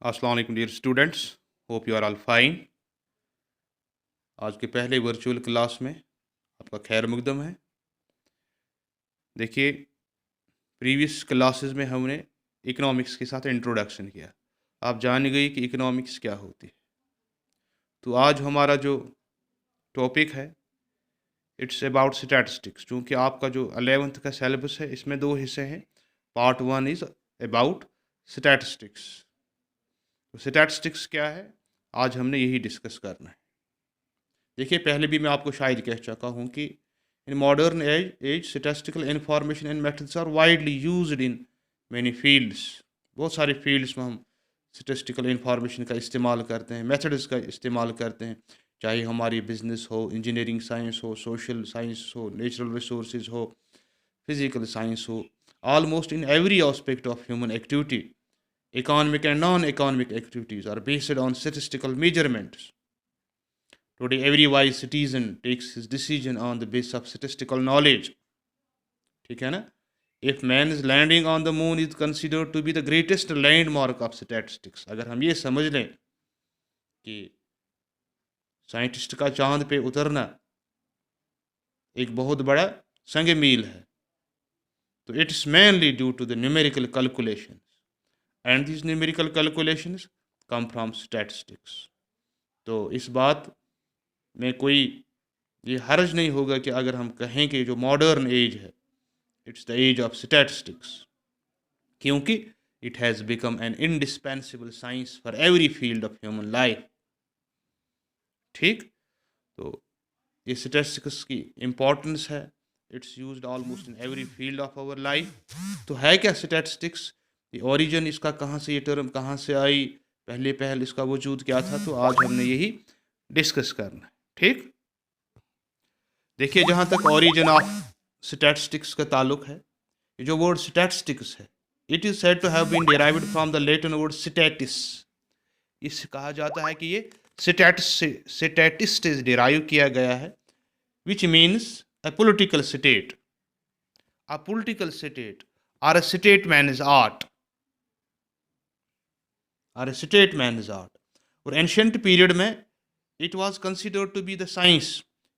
अस्सलाम वालेकुम dear students, hope you are all fine. आज के पहले वर्चुअल क्लास में आपका खैर मकदम है। देखिए, प्रीवियस क्लासेस में हमने इकोनॉमिक्स के साथ इंट्रोडक्शन किया। आप जान गई कि इकोनॉमिक्स क्या होती है। तो आज हमारा जो टॉपिक है इट्स अबाउट स्टैटिस्टिक्स। चूँकि आपका जो 11th का सिलेबस है इसमें दो हिस्से हैं। Part 1 is about statistics. तो स्टैटिस्टिक्स क्या है, आज हमने यही डिस्कस करना है। देखिए, पहले भी मैं आपको शायद कह चुका हूँ कि in modern age statistical information and methods are widely used in many fields. बहुत सारे फील्ड्स में हम स्टैटिस्टिकल इंफॉर्मेशन का इस्तेमाल करते हैं, मेथड्स का इस्तेमाल करते हैं। चाहे हमारी बिजनेस हो, इंजीनियरिंग साइंस हो, सोशल साइंस हो, नेचुरल रिसोर्सेज हो, फिजिकल साइंस हो, almost in every aspect of human activity, economic and non-economic activities are based on statistical measurements. Today, every wise citizen takes his decision on the basis of statistical knowledge. ठीक है ना? If man is landing on the moon is considered to be the greatest landmark of statistics. अगर हम ये समझ लें कि scientist का चांद पे उतरना एक बहुत बड़ा संग मील है, तो it's mainly due to the numerical calculations, and these numerical calculations come from statistics. तो इस बात में कोई ये हर्ज नहीं होगा कि अगर हम कहें कि जो मॉडर्न एज है it's the age of statistics, क्योंकि it has become an indispensable science for every field of human life. ठीक, तो ये स्टैटिस्टिक्स की इम्पोर्टेंस है, it's used almost in every field of our life. तो है क्या स्टैटिस्टिक्स, ये ओरिजिन इसका कहाँ से, ये टर्म कहाँ से आई, पहले इसका वजूद क्या था, तो आज हमने यही डिस्कस करना है। ठीक, देखिए, जहाँ तक ओरिजिन ऑफ स्टैटिस्टिक्स का ताल्लुक है, ये जो वर्ड स्टैटिस्टिक्स है, it is said to have been derived from the Latin word status. इससे कहा जाता है कि ये स्टैटिस्ट डिराइव किया गया है, which means a political state, a political state और अ स्टेटमैन इज आर्ट, और अ स्टेटमैन इज आर्ट। और एंशियंट पीरियड में it was considered to be the science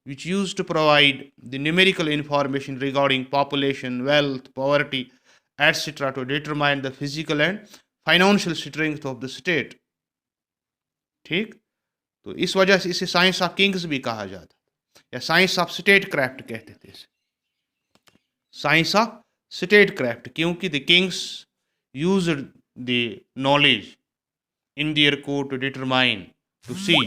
which used to provide the numerical information regarding population, wealth, poverty, etc. to determine the physical and financial strength of the state. ठीक, तो इस वजह से इसे science of Kings भी कहा जाता, या साइंस ऑफ स्टेट क्राफ्ट कहते थे इसे, साइंस ऑफ स्टेट क्राफ्ट, क्योंकि the Kings used the knowledge in their court to determine, to see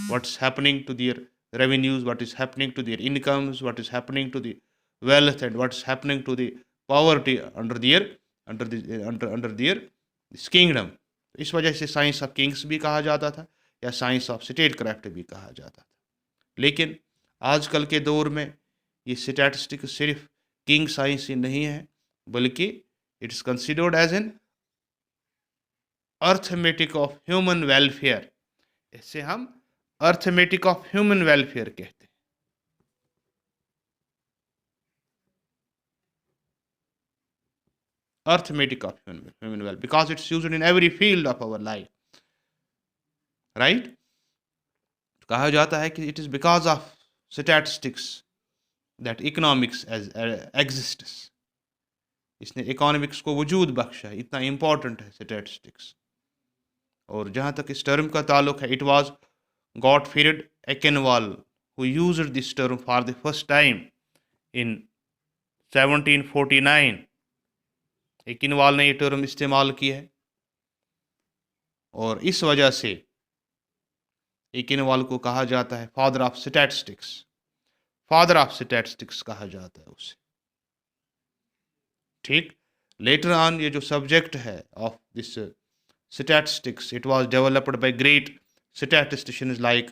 what's happening to their revenues, what is happening to their incomes, what is happening to the wealth, and what's happening to the poverty under their this kingdom. इस वजह से science of Kings भी कहा जाता था, या science of state craft भी कहा जाता था। लेकिन आजकल के दौर में ये स्टैटिस्टिक सिर्फ किंग साइंस ही नहीं है, बल्कि it's considered as an arithmetic of human welfare. इसे हम अर्थमेटिक ऑफ ह्यूमन वेलफेयर कहते हैं। Arithmetic of human welfare because it's used in every field of our life, right. कहा जाता है कि it is because of statistics that economics exists. इसने economics को वजूद बख्शा है, इतना इंपॉर्टेंट है स्टैटिस्टिक्स। और जहाँ तक इस टर्म का ताल्लुक है, it was Gottfried Achenwall who used this term for the first time in 1749। Achenwall ने ये टर्म इस्तेमाल की है, और इस वजह से एकेनवाल को कहा जाता है father of statistics. Father of statistics कहा जाता है उसे। ठीक, लेटर ऑन ये जो सब्जेक्ट है of this statistics, it was developed by great statisticians like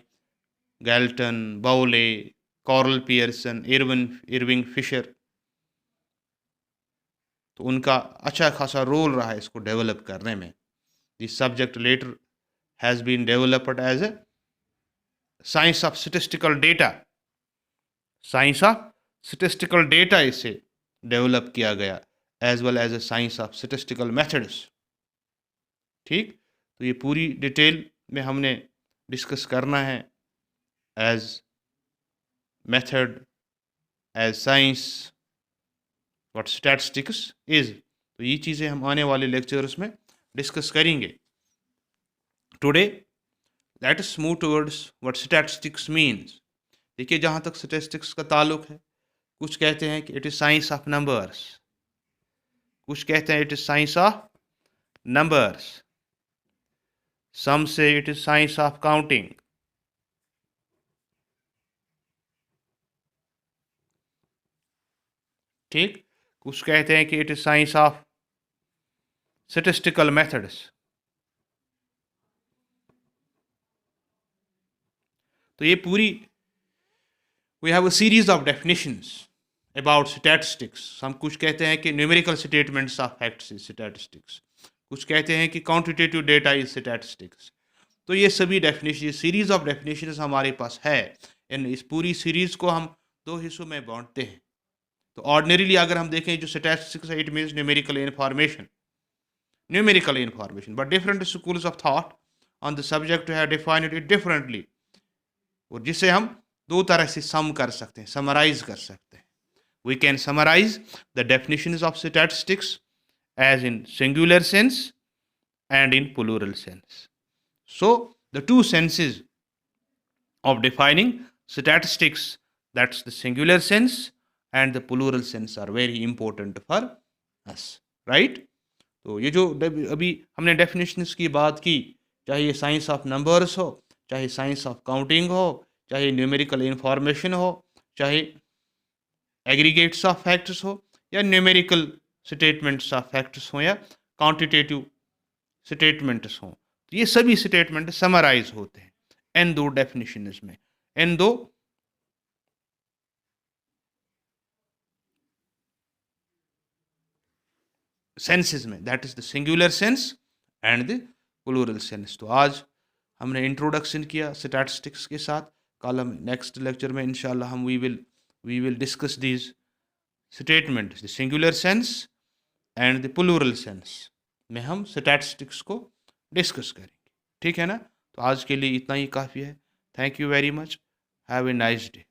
Galton, Bowley, Carl Pearson, Irving Fisher। तो उनका अच्छा खासा रोल रहा है इसको डेवलप करने में। This subject later has been developed as a science of statistical data. Science of statistical data इसे डेवलप किया गया, as well as a science of statistical methods. ठीक, तो ये पूरी डिटेल में हमने डिस्कस करना है as method, as science, what statistics is. तो ये चीज़ें हम आने वाले लेक्चर्स में डिस्कस करेंगे। Today let us move towards what statistics means. देखिए, जहाँ तक स्टैटिस्टिक्स का ताल्लुक है, कुछ कहते हैं कि it is science of numbers, कुछ कहते हैं it is science of numbers, some say it is science of counting, ठीक। कुछ कहते हैं कि it is science of statistical methods. तो ये पूरी we have a series of definitions about statistics. हम कुछ कहते हैं कि numerical statements of facts is statistics, कुछ कहते हैं कि क्वांटिटेटिव डेटा इज स्टैटिस्टिक्स। तो ये सभी डेफिनेशन, सीरीज ऑफ डेफिनेशंस हमारे पास है। इन इस पूरी सीरीज को हम दो हिस्सों में बांटते हैं। तो ऑर्डिनरीली अगर हम देखें जो स्टैटिस्टिक्स है, it means numerical information, but different schools of thought on the subject have defined it differently, और जिसे हम दो तरह से सम कर सकते हैं, समराइज कर सकते हैं। We can summarize the definitions of statistics as in singular sense and in plural sense. So the two senses of defining statistics, that's the singular sense and the plural sense, are very important for us, right? तो ये जो अभी हमने definitions की बात की, चाहे ये साइंस ऑफ नंबर्स हो, चाहे साइंस ऑफ काउंटिंग हो, चाहे न्यूमेरिकल इंफॉर्मेशन हो, चाहे एग्रीगेट्स ऑफ फैक्ट्स हो, या न्यूमेरिकल स्टेटमेंट्स ऑफ फैक्ट्स हो, या क्वांटिटेटिव स्टेटमेंट्स हों, तो ये सभी स्टेटमेंट समराइज होते हैं इन दो डेफिनेशंस में, इन दो सेंसेस में, that is the singular sense and the plural sense. तो आज हमने इंट्रोडक्शन किया स्टैटिस्टिक्स के साथ। कल हम नेक्स्ट लेक्चर में इंशाल्लाह हम we will discuss these statement, the singular sense and the plural sense में हम स्टैटिस्टिक्स को डिस्कस करेंगे, ठीक है ना। तो आज के लिए इतना ही काफ़ी है। Thank you very much, have a nice day.